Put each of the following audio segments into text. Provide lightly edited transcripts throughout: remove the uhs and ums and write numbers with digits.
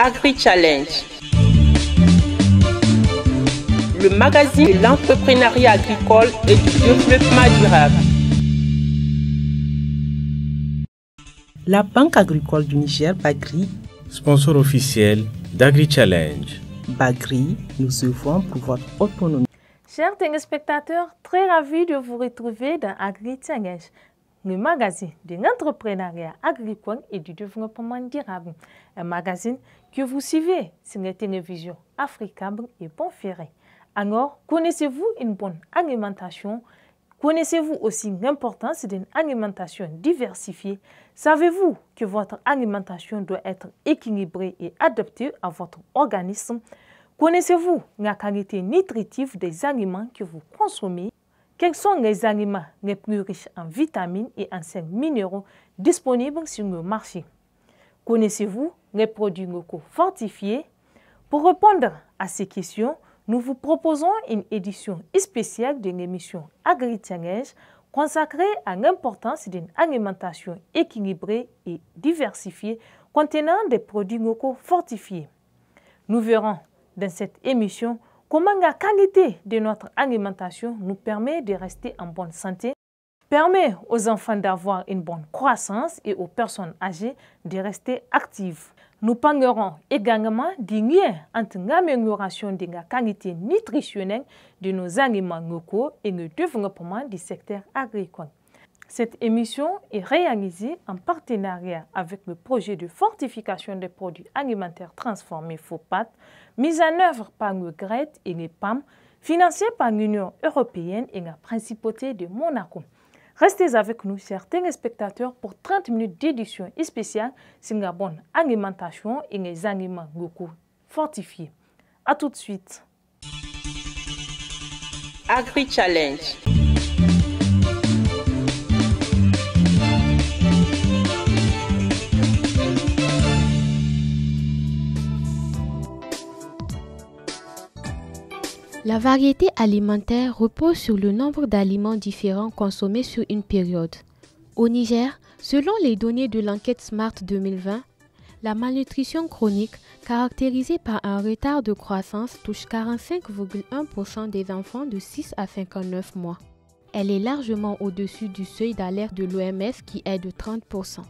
Agri-Challenge, le magazine de l'entrepreneuriat agricole et du développement durable. La Banque agricole du Niger, Bagri, sponsor officiel d'Agri-Challenge. Bagri, nous œuvrons pour votre autonomie. Chers téléspectateurs, très ravis de vous retrouver dans Agri-Challenge, le magazine de l'entrepreneuriat agricole et du développement durable. Un magazine que vous suivez sur les télévisions Africable et Bonferré. Alors, connaissez-vous une bonne alimentation? Connaissez-vous aussi l'importance d'une alimentation diversifiée? Savez-vous que votre alimentation doit être équilibrée et adaptée à votre organisme? Connaissez-vous la qualité nutritive des aliments que vous consommez? Quels sont les aliments les plus riches en vitamines et en sels minéraux disponibles sur le marché? Connaissez-vous les produits locaux fortifiés? Pour répondre à ces questions, nous vous proposons une édition spéciale de l'émission Agri-Challenge consacrée à l'importance d'une alimentation équilibrée et diversifiée contenant des produits locaux fortifiés. Nous verrons dans cette émission comment la qualité de notre alimentation nous permet de rester en bonne santé, permet aux enfants d'avoir une bonne croissance et aux personnes âgées de rester actives. Nous parlerons également du lien entre l'amélioration de la qualité nutritionnelle de nos aliments locaux et le développement du secteur agricole. Cette émission est réalisée en partenariat avec le projet de fortification des produits alimentaires transformés FOPAT, mis en œuvre par le GRED et les PAM, financé par l'Union européenne et la Principauté de Monaco. Restez avec nous, chers téléspectateurs, pour 30 minutes d'édition spéciale sur la bonne alimentation et les aliments locaux fortifiés. A tout de suite. Agri-Challenge. La variété alimentaire repose sur le nombre d'aliments différents consommés sur une période. Au Niger, selon les données de l'enquête SMART 2020, la malnutrition chronique, caractérisée par un retard de croissance, touche 45,1% des enfants de 6 à 59 mois. Elle est largement au-dessus du seuil d'alerte de l'OMS qui est de 30%.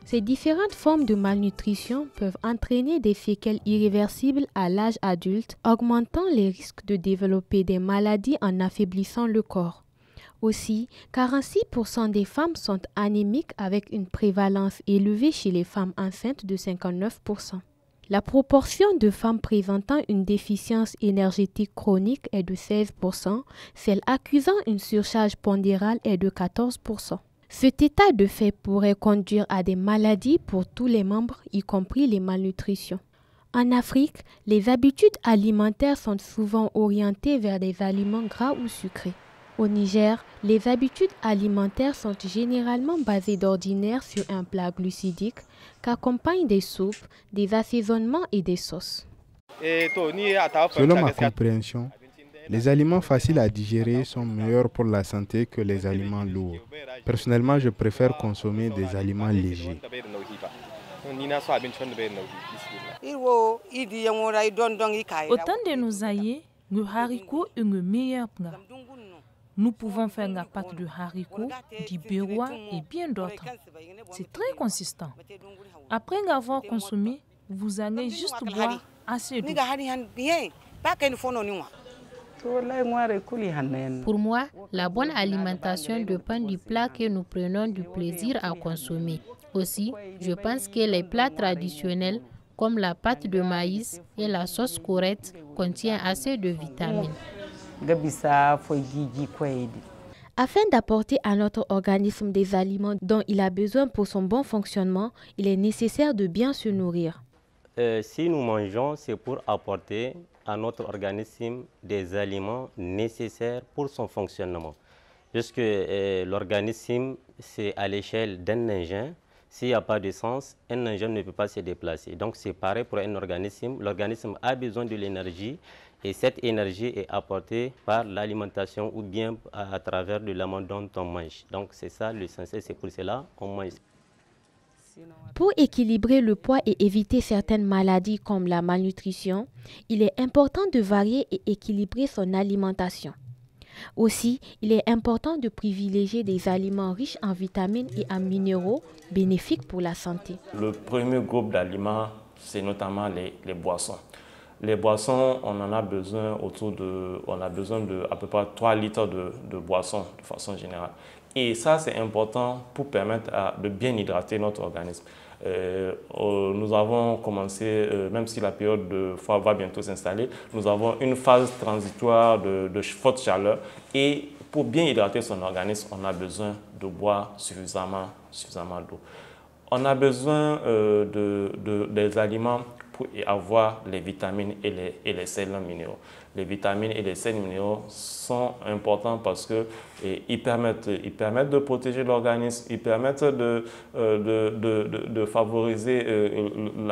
Ces différentes formes de malnutrition peuvent entraîner des séquelles irréversibles à l'âge adulte, augmentant les risques de développer des maladies en affaiblissant le corps. Aussi, 46% des femmes sont anémiques avec une prévalence élevée chez les femmes enceintes de 59%. La proportion de femmes présentant une déficience énergétique chronique est de 16%, celle accusant une surcharge pondérale est de 14%. Cet état de fait pourrait conduire à des maladies pour tous les membres, y compris les malnutritions. En Afrique, les habitudes alimentaires sont souvent orientées vers des aliments gras ou sucrés. Au Niger, les habitudes alimentaires sont généralement basées d'ordinaire sur un plat glucidique qu'accompagnent des soupes, des assaisonnements et des sauces. Selon ma compréhension, les aliments faciles à digérer sont meilleurs pour la santé que les aliments lourds. Personnellement, je préfère consommer des aliments légers. Au temps de nos aïeux, le haricot est le meilleur plat. Nous pouvons faire la pâte de haricot, du beurre et bien d'autres. C'est très consistant. Après l'avoir consommé, vous allez juste boire assez d'eau. Pour moi, la bonne alimentation dépend du plat que nous prenons du plaisir à consommer. Aussi, je pense que les plats traditionnels comme la pâte de maïs et la sauce courette contiennent assez de vitamines. Afin d'apporter à notre organisme des aliments dont il a besoin pour son bon fonctionnement, il est nécessaire de bien se nourrir. Si nous mangeons, c'est pour apporter à notre organisme des aliments nécessaires pour son fonctionnement. Puisque l'organisme, c'est à l'échelle d'un engin. S'il n'y a pas d'essence, un engin ne peut pas se déplacer. Donc c'est pareil pour un organisme. L'organisme a besoin de l'énergie et cette énergie est apportée par l'alimentation ou bien à travers de l'amande dont on mange. Donc c'est ça l'essentiel, c'est pour cela qu'on mange. Pour équilibrer le poids et éviter certaines maladies comme la malnutrition, il est important de varier et équilibrer son alimentation. Aussi, il est important de privilégier des aliments riches en vitamines et en minéraux bénéfiques pour la santé. Le premier groupe d'aliments, c'est notamment les boissons. Les boissons, on en a besoin de à peu près 3 litres de boissons de façon générale. Et ça, c'est important pour permettre de bien hydrater notre organisme. Nous avons commencé, même si la période de froid va bientôt s'installer, nous avons une phase transitoire de forte chaleur. Et pour bien hydrater son organisme, on a besoin de boire suffisamment d'eau. On a besoin des aliments pour avoir les vitamines et les sels minéraux. Les vitamines et les sels minéraux sont importants parce qu'ils permettent de protéger l'organisme, ils permettent de favoriser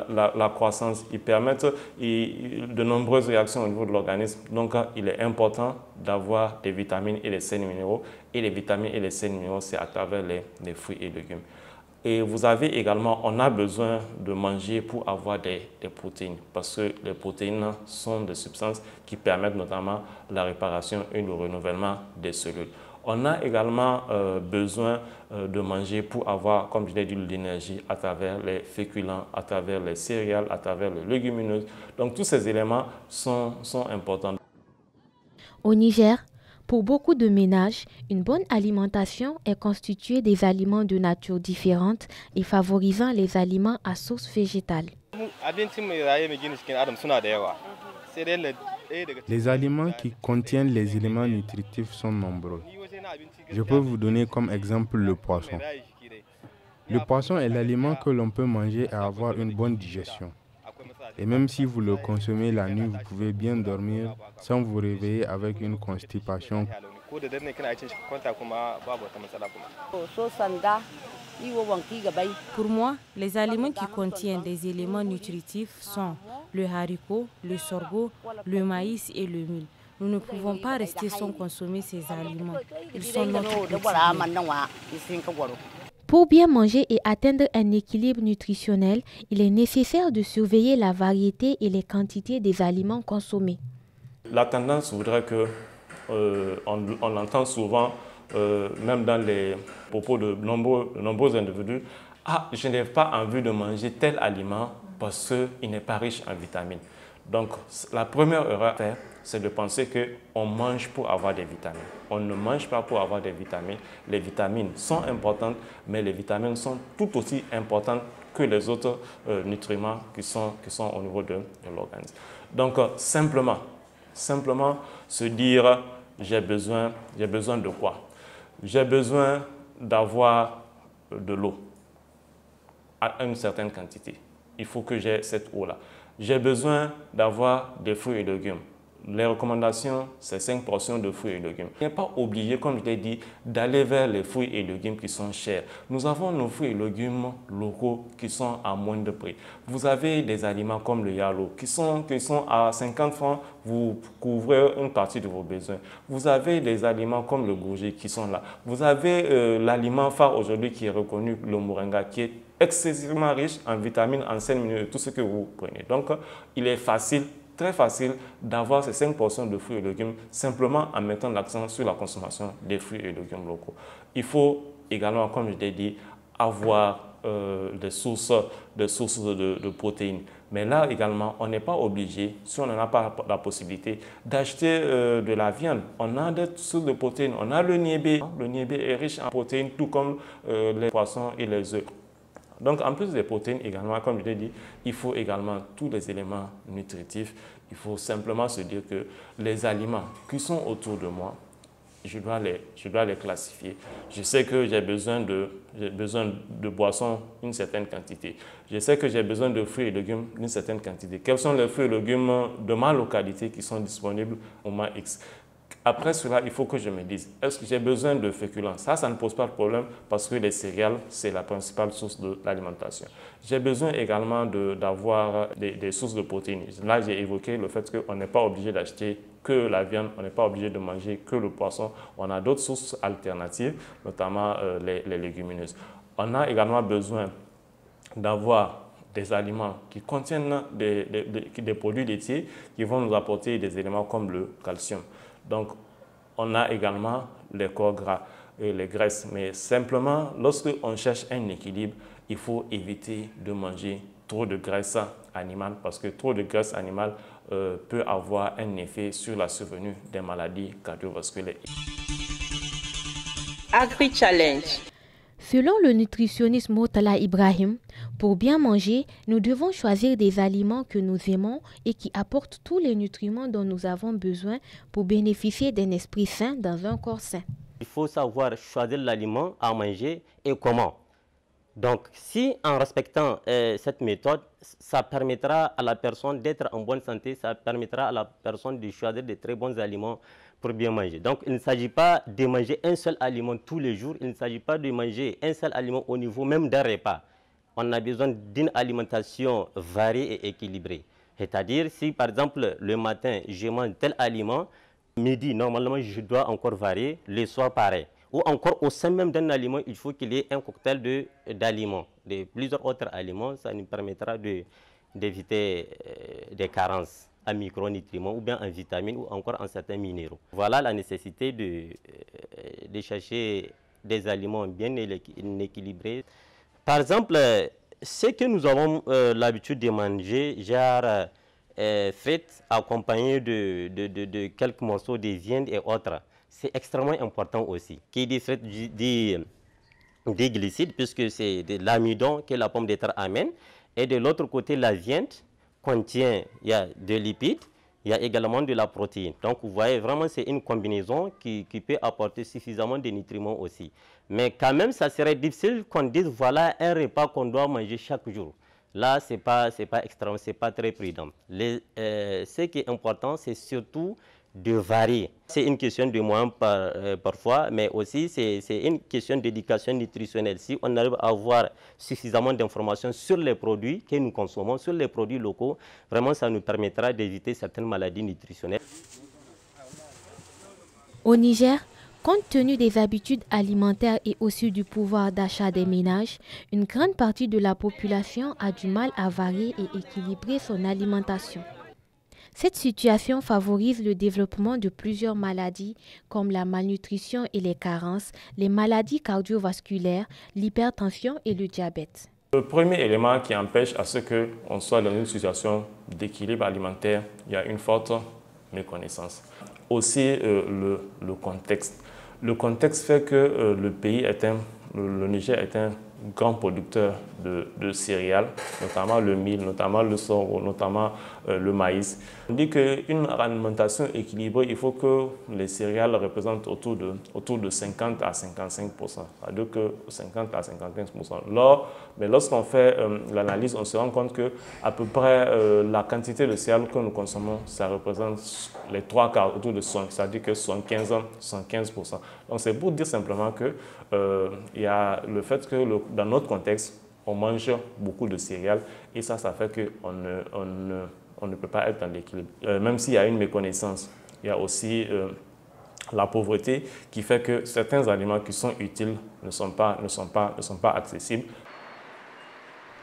la croissance, ils permettent de nombreuses réactions au niveau de l'organisme. Donc, il est important d'avoir des vitamines et des sels minéraux. Et les vitamines et les sels minéraux, c'est à travers les fruits et légumes. Et vous avez également, on a besoin de manger pour avoir des protéines, parce que les protéines sont des substances qui permettent notamment la réparation et le renouvellement des cellules. On a également besoin de manger pour avoir, comme je l'ai dit, de l'énergie à travers les féculents, à travers les céréales, à travers les légumineuses. Donc tous ces éléments sont importants. Au Niger, pour beaucoup de ménages, une bonne alimentation est constituée des aliments de nature différente et favorisant les aliments à source végétale. Les aliments qui contiennent les éléments nutritifs sont nombreux. Je peux vous donner comme exemple le poisson. Le poisson est l'aliment que l'on peut manger et avoir une bonne digestion. Et même si vous le consommez la nuit, vous pouvez bien dormir sans vous réveiller avec une constipation. Pour moi, les aliments qui contiennent des éléments nutritifs sont le haricot, le sorgho, le maïs et le mil. Nous ne pouvons pas rester sans consommer ces aliments. Ils sont notre quotidien. Pour bien manger et atteindre un équilibre nutritionnel, il est nécessaire de surveiller la variété et les quantités des aliments consommés. La tendance voudrait que, on l'entend souvent, même dans les propos de nombreux individus, « Ah, je n'ai pas envie de manger tel aliment parce qu'il n'est pas riche en vitamines. » Donc, la première erreur à faire, c'est de penser qu'on mange pour avoir des vitamines. On ne mange pas pour avoir des vitamines. Les vitamines sont importantes, mais les vitamines sont tout aussi importantes que les autres nutriments qui sont au niveau de l'organisme. Donc, simplement se dire, j'ai besoin de quoi? J'ai besoin d'avoir de l'eau à une certaine quantité. Il faut que j'ai cette eau-là. J'ai besoin d'avoir des fruits et légumes. Les recommandations, c'est 5 portions de fruits et légumes. Il n'est pas obligé, comme je l'ai dit, d'aller vers les fruits et légumes qui sont chers. Nous avons nos fruits et légumes locaux qui sont à moindre prix. Vous avez des aliments comme le yalo qui sont à 50 francs, vous couvrez une partie de vos besoins. Vous avez des aliments comme le gourget qui sont là. Vous avez l'aliment phare aujourd'hui qui est reconnu, le moringa, qui est excessivement riche en vitamines, en sels minéraux, tout ce que vous prenez. Donc, il est facile, très facile d'avoir ces 5 portions de fruits et légumes simplement en mettant l'accent sur la consommation des fruits et légumes locaux. Il faut également, comme je l'ai dit, avoir des sources de protéines. Mais là également, on n'est pas obligé, si on n'en a pas la possibilité, d'acheter de la viande. On a des sources de protéines. On a le niébé. Le niébé est riche en protéines, tout comme les poissons et les œufs. Donc, en plus des protéines également, comme je l'ai dit, il faut également tous les éléments nutritifs. Il faut simplement se dire que les aliments qui sont autour de moi, je dois les classifier. Je sais que j'ai besoin de boissons une certaine quantité. Je sais que j'ai besoin de fruits et légumes d'une certaine quantité. Quels sont les fruits et légumes de ma localité qui sont disponibles au mois X? Après cela, il faut que je me dise, est-ce que j'ai besoin de féculents? Ça ne pose pas de problème parce que les céréales, c'est la principale source de l'alimentation. J'ai besoin également d'avoir des sources de protéines. Là, j'ai évoqué le fait qu'on n'est pas obligé d'acheter que la viande, on n'est pas obligé de manger que le poisson. On a d'autres sources alternatives, notamment les légumineuses. On a également besoin d'avoir des aliments qui contiennent des produits laitiers qui vont nous apporter des éléments comme le calcium. Donc, on a également les corps gras et les graisses. Mais simplement, lorsque on cherche un équilibre, il faut éviter de manger trop de graisse animale parce que trop de graisse animale peut avoir un effet sur la survenue des maladies cardiovasculaires. Agri-Challenge. Selon le nutritionniste Murtala Ibrahim, pour bien manger, nous devons choisir des aliments que nous aimons et qui apportent tous les nutriments dont nous avons besoin pour bénéficier d'un esprit sain dans un corps sain. Il faut savoir choisir l'aliment à manger et comment. Donc, si en respectant cette méthode, ça permettra à la personne d'être en bonne santé, ça permettra à la personne de choisir de très bons aliments pour bien manger. Donc, il ne s'agit pas de manger un seul aliment tous les jours, il ne s'agit pas de manger un seul aliment au niveau même d'un repas. On a besoin d'une alimentation variée et équilibrée. C'est-à-dire, si par exemple, le matin, je mange tel aliment, midi, normalement, je dois encore varier, le soir, pareil. Ou encore, au sein même d'un aliment, il faut qu'il y ait un cocktail d'aliments, de plusieurs autres aliments. Ça nous permettra d'éviter des carences en micronutriments ou bien en vitamines ou encore en certains minéraux. Voilà la nécessité de chercher des aliments bien équilibrés. Par exemple, ce que nous avons l'habitude de manger, genre frites accompagnées de quelques morceaux de viande et autres, c'est extrêmement important aussi. Qui dit frites dit des glucides, puisque c'est de l'amidon que la pomme de terre amène. Et de l'autre côté, la viande contient, il y a des lipides, il y a également de la protéine. Donc, vous voyez, vraiment, c'est une combinaison qui peut apporter suffisamment de nutriments aussi. Mais quand même, ça serait difficile qu'on dise, voilà un repas qu'on doit manger chaque jour. Là, ce n'est pas extrêmement, ce n'est pas très prudent. Ce qui est important, c'est surtout de varier. C'est une question de moyens parfois, mais aussi c'est une question d'éducation nutritionnelle. Si on arrive à avoir suffisamment d'informations sur les produits que nous consommons, sur les produits locaux, vraiment ça nous permettra d'éviter certaines maladies nutritionnelles. Au Niger, compte tenu des habitudes alimentaires et aussi du pouvoir d'achat des ménages, une grande partie de la population a du mal à varier et équilibrer son alimentation. Cette situation favorise le développement de plusieurs maladies comme la malnutrition et les carences, les maladies cardiovasculaires, l'hypertension et le diabète. Le premier élément qui empêche à ce qu'on soit dans une situation d'équilibre alimentaire, il y a une forte méconnaissance. Aussi le contexte. Le contexte fait que le Niger est un grand producteur de céréales, notamment le mil, notamment le sorgho, notamment le maïs. On dit qu'une alimentation équilibrée, il faut que les céréales représentent autour de 50 à 55%. C'est-à-dire que 50 à 55%. Mais lorsqu'on fait l'analyse, on se rend compte qu'à peu près la quantité de céréales que nous consommons, ça représente les 3 quarts, autour de 60, c'est-à-dire que 75%. Donc c'est pour dire simplement que il y a le fait que dans notre contexte, on mange beaucoup de céréales et ça fait qu'on ne peut pas être dans l'équilibre. Même s'il y a une méconnaissance, il y a aussi la pauvreté qui fait que certains aliments qui sont utiles ne sont pas accessibles.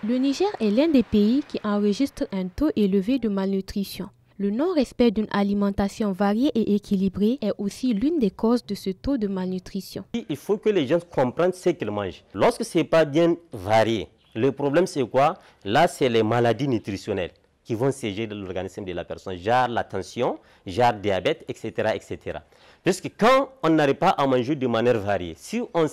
Le Niger est l'un des pays qui enregistre un taux élevé de malnutrition. Le non-respect d'une alimentation variée et équilibrée est aussi l'une des causes de ce taux de malnutrition. Il faut que les gens comprennent ce qu'ils mangent. Lorsque ce n'est pas bien varié, le problème c'est quoi? Là, c'est les maladies nutritionnelles qui vont siéger dans l'organisme de la personne, genre la tension, genre diabète, etc., etc. Parce que quand on n'arrive pas à manger de manière variée, si on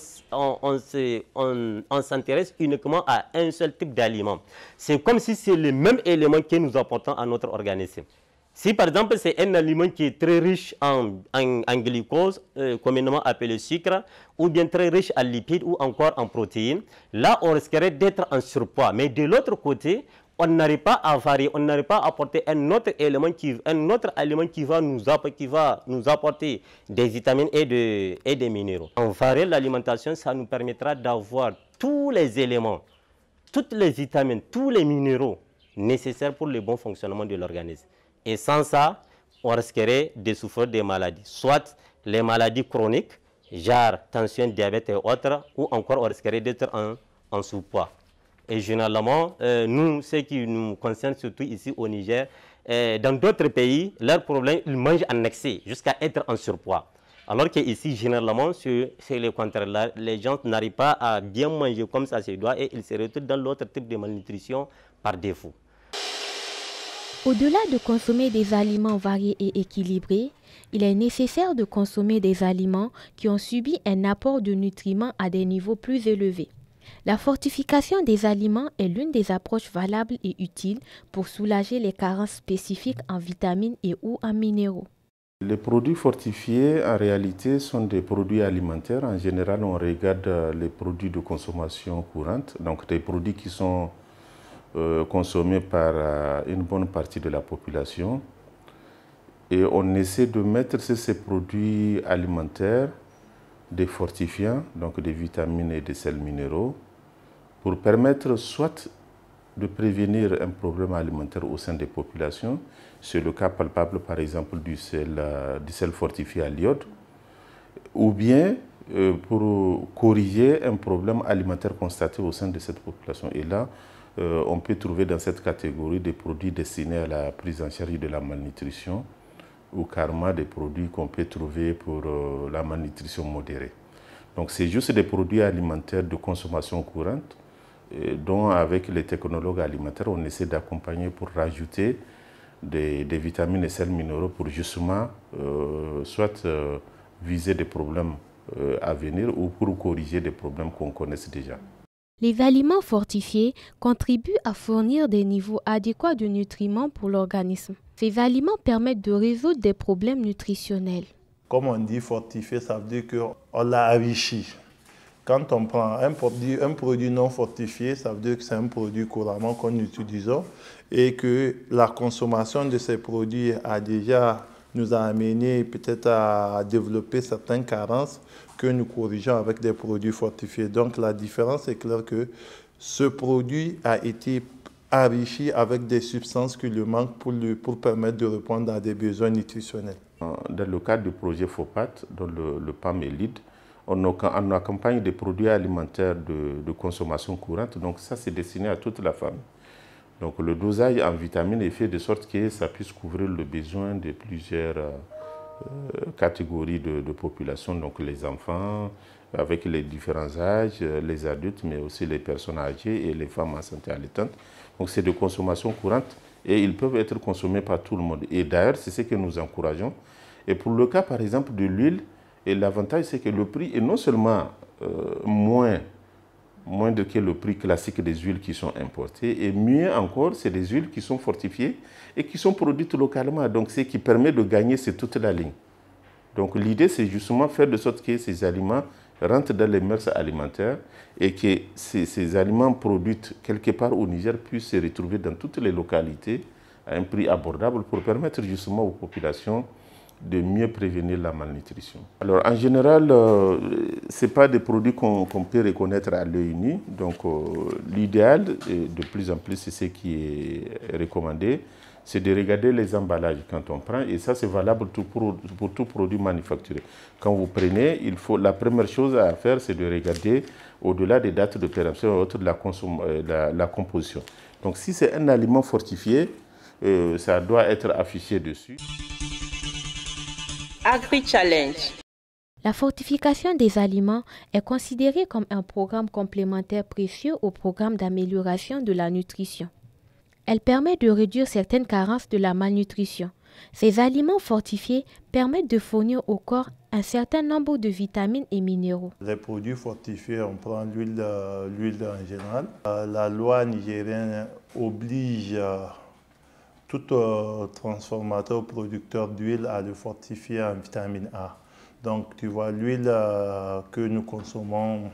s'intéresse uniquement à un seul type d'aliment, c'est comme si c'est le même élément que nous apportons à notre organisme. Si par exemple c'est un aliment qui est très riche en glucose, communément appelé sucre, ou bien très riche en lipides ou encore en protéines, là on risquerait d'être en surpoids. Mais de l'autre côté, on n'arrive pas à varier, on n'arrive pas à apporter un autre aliment qui va nous apporter des vitamines et des minéraux. En variant l'alimentation, ça nous permettra d'avoir tous les éléments, toutes les vitamines, tous les minéraux nécessaires pour le bon fonctionnement de l'organisme. Et sans ça, on risquerait de souffrir des maladies, soit les maladies chroniques, genre tension, diabète et autres, ou encore on risquerait d'être en sous-poids. Et généralement, nous, ce qui nous concerne surtout ici au Niger, dans d'autres pays, leur problème, ils mangent en excès jusqu'à être en surpoids. Alors qu'ici, généralement, c'est le contraire. Les gens n'arrivent pas à bien manger comme ça se doit et ils se retrouvent dans l'autre type de malnutrition par défaut. Au-delà de consommer des aliments variés et équilibrés, il est nécessaire de consommer des aliments qui ont subi un apport de nutriments à des niveaux plus élevés. La fortification des aliments est l'une des approches valables et utiles pour soulager les carences spécifiques en vitamines et ou en minéraux. Les produits fortifiés, en réalité, sont des produits alimentaires. En général, on regarde les produits de consommation courante, donc des produits qui sont consommés par une bonne partie de la population. Et on essaie de mettre sur ces produits alimentaires des fortifiants, donc des vitamines et des sels minéraux, pour permettre soit de prévenir un problème alimentaire au sein des populations. C'est le cas palpable, par exemple, du sel fortifié à l'iode, ou bien pour corriger un problème alimentaire constaté au sein de cette population. Et là, on peut trouver dans cette catégorie des produits destinés à la prise en charge de la malnutrition, ou carrément des produits qu'on peut trouver pour la malnutrition modérée. Donc c'est juste des produits alimentaires de consommation courante, dont avec les technologues alimentaires, on essaie d'accompagner pour rajouter des vitamines et sels minéraux pour justement soit viser des problèmes à venir ou pour corriger des problèmes qu'on connaisse déjà. Les aliments fortifiés contribuent à fournir des niveaux adéquats de nutriments pour l'organisme. Ces aliments permettent de résoudre des problèmes nutritionnels. Comme on dit fortifié, ça veut dire qu'on l'a enrichi. Quand on prend un produit non fortifié, ça veut dire que c'est un produit couramment qu'on utilise et que la consommation de ces produits nous a amené peut-être à développer certaines carences que nous corrigeons avec des produits fortifiés. Donc la différence est claire que ce produit a été enrichi avec des substances qui lui manquent pour permettre de répondre à des besoins nutritionnels. Dans le cadre du projet FOPAT, dont le PAM est lead, on accompagne des produits alimentaires de consommation courante. Donc ça, c'est destiné à toute la famille. Donc le dosage en vitamines est fait de sorte que ça puisse couvrir le besoin de plusieurs catégories de population, donc les enfants, avec les différents âges, les adultes, mais aussi les personnes âgées et les femmes en santé allaitante. Donc c'est de consommation courante et ils peuvent être consommés par tout le monde. Et d'ailleurs, c'est ce que nous encourageons. Et pour le cas, par exemple, de l'huile, l'avantage, c'est que le prix est non seulement moindre que le prix classique des huiles qui sont importées, et mieux encore, c'est des huiles qui sont fortifiées et qui sont produites localement. Donc, ce qui permet de gagner, c'est toute la ligne. Donc, l'idée, c'est justement faire de sorte que ces aliments rentrent dans les mœurs alimentaires et que ces aliments produits quelque part au Niger puissent se retrouver dans toutes les localités à un prix abordable pour permettre justement aux populations de mieux prévenir la malnutrition. Alors en général, ce n'est pas des produits qu'on peut reconnaître à l'œil nu. Donc l'idéal, de plus en plus c'est ce qui est recommandé, c'est de regarder les emballages quand on prend. Et ça c'est valable pour tout produit manufacturé. Quand vous prenez, la première chose à faire, c'est de regarder au-delà des dates de péremption de la composition. Donc si c'est un aliment fortifié, ça doit être affiché dessus. Agri-Challenge. La fortification des aliments est considérée comme un programme complémentaire précieux au programme d'amélioration de la nutrition. Elle permet de réduire certaines carences de la malnutrition. Ces aliments fortifiés permettent de fournir au corps un certain nombre de vitamines et minéraux. Les produits fortifiés, on prend l'huile en général. La loi nigérienne oblige tout transformateur producteur d'huile à le fortifier en vitamine A. Donc tu vois, l'huile que nous consommons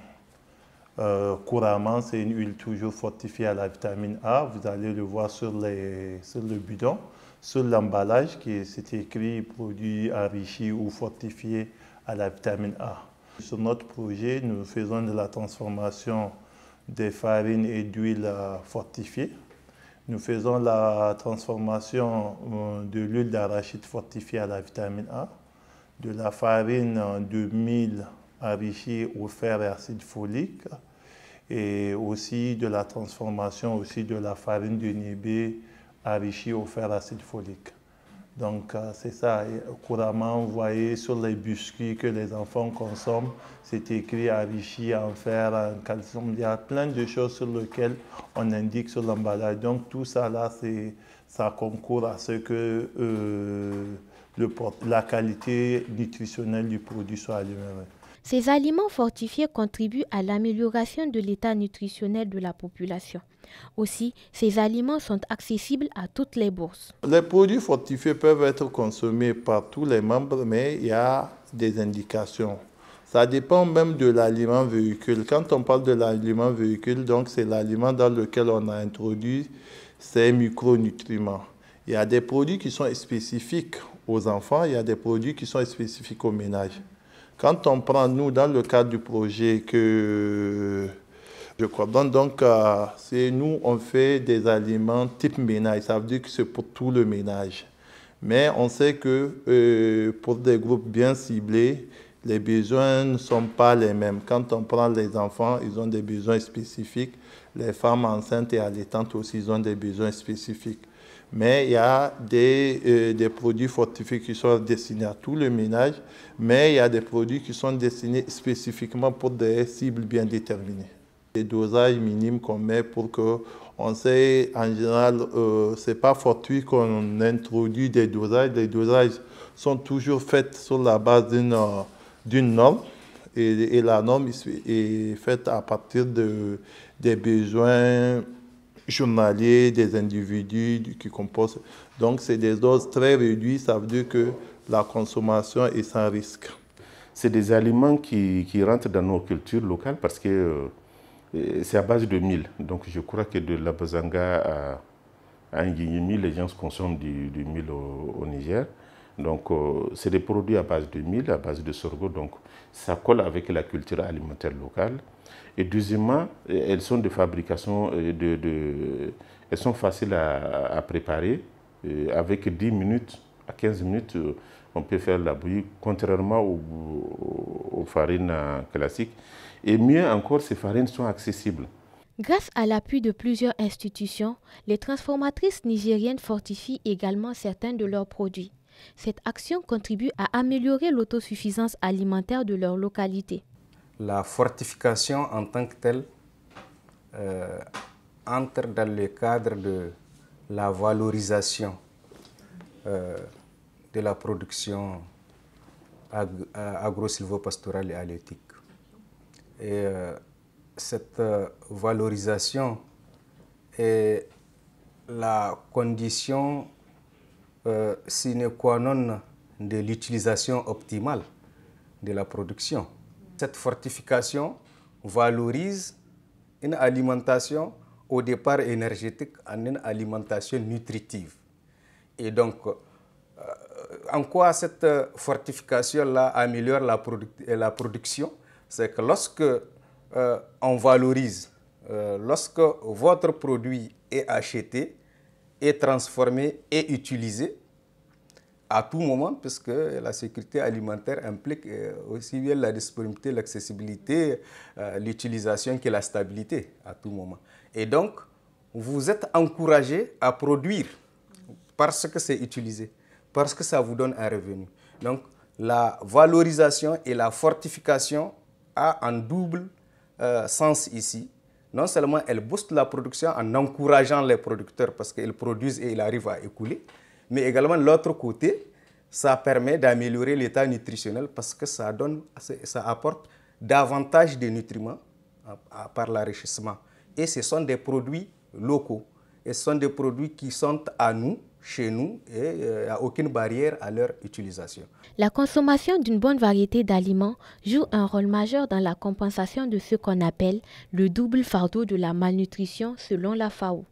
couramment, c'est une huile toujours fortifiée à la vitamine A. Vous allez le voir sur le bidon, sur l'emballage, c'est écrit produit enrichi ou fortifié à la vitamine A. Sur notre projet, nous faisons de la transformation des farines et d'huile fortifiées. Nous faisons la transformation de l'huile d'arachide fortifiée à la vitamine A, de la farine de mil enrichie au fer et acide folique, et aussi de la transformation aussi de la farine de niébé enrichie au fer acide folique. Donc c'est ça, et couramment vous voyez sur les biscuits que les enfants consomment, c'est écrit enrichi en fer, en calcium, il y a plein de choses sur lesquelles on indique sur l'emballage. Donc tout ça là, ça concourt à ce que la qualité nutritionnelle du produit soit améliorée. Ces aliments fortifiés contribuent à l'amélioration de l'état nutritionnel de la population. Aussi, ces aliments sont accessibles à toutes les bourses. Les produits fortifiés peuvent être consommés par tous les membres, mais il y a des indications. Ça dépend même de l'aliment véhicule. Quand on parle de l'aliment véhicule, donc c'est l'aliment dans lequel on a introduit ces micronutriments. Il y a des produits qui sont spécifiques aux enfants, il y a des produits qui sont spécifiques aux ménages. Quand on prend, nous, dans le cadre du projet que je coordonne, donc c'est nous, on fait des aliments type ménage, ça veut dire que c'est pour tout le ménage. Mais on sait que pour des groupes bien ciblés, les besoins ne sont pas les mêmes. Quand on prend les enfants, ils ont des besoins spécifiques. Les femmes enceintes et allaitantes aussi, ils ont des besoins spécifiques. Mais il y a des produits fortifiés qui sont destinés à tout le ménage, mais il y a des produits qui sont destinés spécifiquement pour des cibles bien déterminées. Les dosages minimes qu'on met pour que, on sait en général, ce n'est pas fortuit qu'on introduit des dosages. Les dosages sont toujours faits sur la base d'une norme et la norme est faite à partir des besoins journaliers des individus qui composent. Donc, c'est des doses très réduites, ça veut dire que la consommation est sans risque. C'est des aliments qui rentrent dans nos cultures locales parce que c'est à base de mil. Donc, je crois que de l'Abazanga à Ngingimi, les gens consomment du mil au Niger. Donc, c'est des produits à base de mil, à base de sorgho. Donc, ça colle avec la culture alimentaire locale. Et deuxièmement, elles sont de fabrication, elles sont faciles à préparer. Avec 10 minutes à 15 minutes, on peut faire la bouillie, contrairement aux farines classiques. Et mieux encore, ces farines sont accessibles. Grâce à l'appui de plusieurs institutions, les transformatrices nigériennes fortifient également certains de leurs produits. Cette action contribue à améliorer l'autosuffisance alimentaire de leur localité. La fortification en tant que telle entre dans le cadre de la valorisation de la production agro-silvopastorale et halieutique. Et cette valorisation est la condition sine qua non de l'utilisation optimale de la production. Cette fortification valorise une alimentation au départ énergétique en une alimentation nutritive. Et donc, en quoi cette fortification-là améliore la production? C'est que lorsque on valorise, lorsque votre produit est acheté, est transformé et utilisé, à tout moment, puisque la sécurité alimentaire implique aussi bien la disponibilité, l'accessibilité, l'utilisation que la stabilité à tout moment. Et donc, vous êtes encouragé à produire parce que c'est utilisé, parce que ça vous donne un revenu. Donc, la valorisation et la fortification a un double sens ici. Non seulement elle booste la production en encourageant les producteurs parce qu'ils produisent et ils arrivent à écouler, mais également de l'autre côté, ça permet d'améliorer l'état nutritionnel parce que ça apporte davantage de nutriments par l'enrichissement. Et ce sont des produits locaux. Et ce sont des produits qui sont à nous, chez nous, et il n'y a aucune barrière à leur utilisation. La consommation d'une bonne variété d'aliments joue un rôle majeur dans la compensation de ce qu'on appelle le double fardeau de la malnutrition selon la FAO.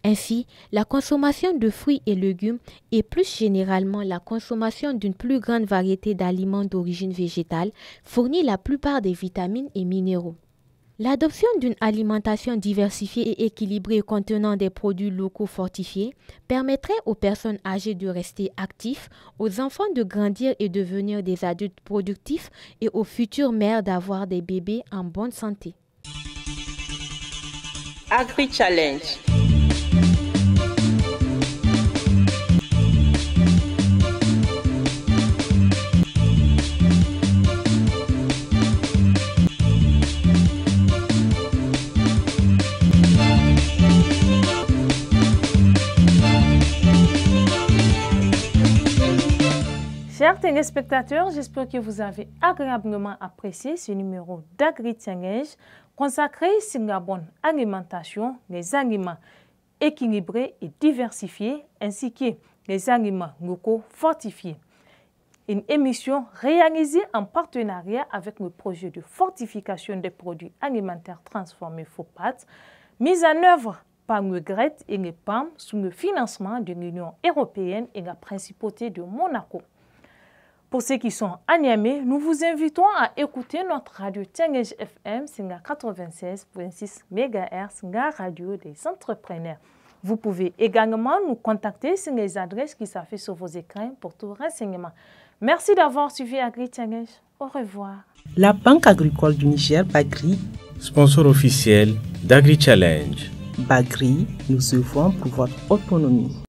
Ainsi, la consommation de fruits et légumes et plus généralement la consommation d'une plus grande variété d'aliments d'origine végétale fournit la plupart des vitamines et minéraux. L'adoption d'une alimentation diversifiée et équilibrée contenant des produits locaux fortifiés permettrait aux personnes âgées de rester actifs, aux enfants de grandir et devenir des adultes productifs et aux futures mères d'avoir des bébés en bonne santé. Agri-Challenge. Chers téléspectateurs, j'espère que vous avez agréablement apprécié ce numéro d'Agri-Challenge consacré sur la bonne alimentation, les aliments équilibrés et diversifiés, ainsi que les aliments locaux fortifiés. Une émission réalisée en partenariat avec le projet de fortification des produits alimentaires transformés FOPAT, mise en œuvre par le GRET et le PAM sous le financement de l'Union européenne et la Principauté de Monaco. Pour ceux qui sont à Niamey, nous vous invitons à écouter notre radio Challenge FM sur la 96.6 MHz, la radio des entrepreneurs. Vous pouvez également nous contacter sur les adresses qui s'affichent sur vos écrans pour tout renseignement. Merci d'avoir suivi Agri-Challenge. Au revoir. La Banque agricole du Niger, Bagri, sponsor officiel d'Agri-Challenge. Bagri, nous œuvrons pour votre autonomie.